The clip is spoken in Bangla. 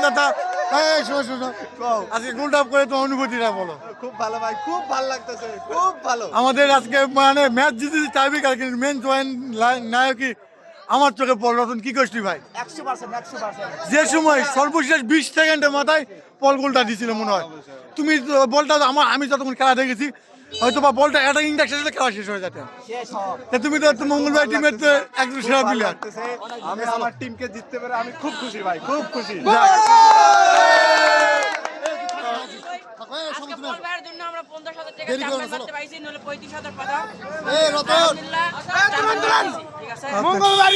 দাদা এই শোনো শোনো আজকে গোলটা করে তোমার অনুভূতিটা বলো। খুব ভালো ভাই, খুব ভালো লাগতেছে, খুব ভালো। আমাদের আজকে মানে ম্যাচ জিতেছি টাইব্রেকার, কিন্তু মেন নায়কই আমার চোখে পল রতন। কি করছি ভাই, 100% যে সময় সর্বশেষ 20 সেকেন্ডের মাথায় পল গোলটা দিয়েছিল মনে হয়। তুমি বলটা আমি যতক্ষণ খেলা দেখেছি হয়তো বা বলটা অ্যাটাকিং শেষ হলে খেলা শেষ হয়ে যেত। শেষ হোক। তুমি তো মঙ্গলবার টিমের তো একজন সেরা ভালো প্লেয়ার। লাগতেছে। আমি আমার টিমকে জিততে পেরে আমি খুব খুশি ভাই, খুব খুশি। আজকে বল ভাইয়ের জন্য আমরা 50,000 টাকা দেরি করো না, চাঁদা চলো। করতে পাইছি, নইলে 35,000 পাঠাও। এই রতন আলহামদুলিল্লাহ, চাঁদা করতে পাইছি, ঠিক আছে? মঙ্গলবার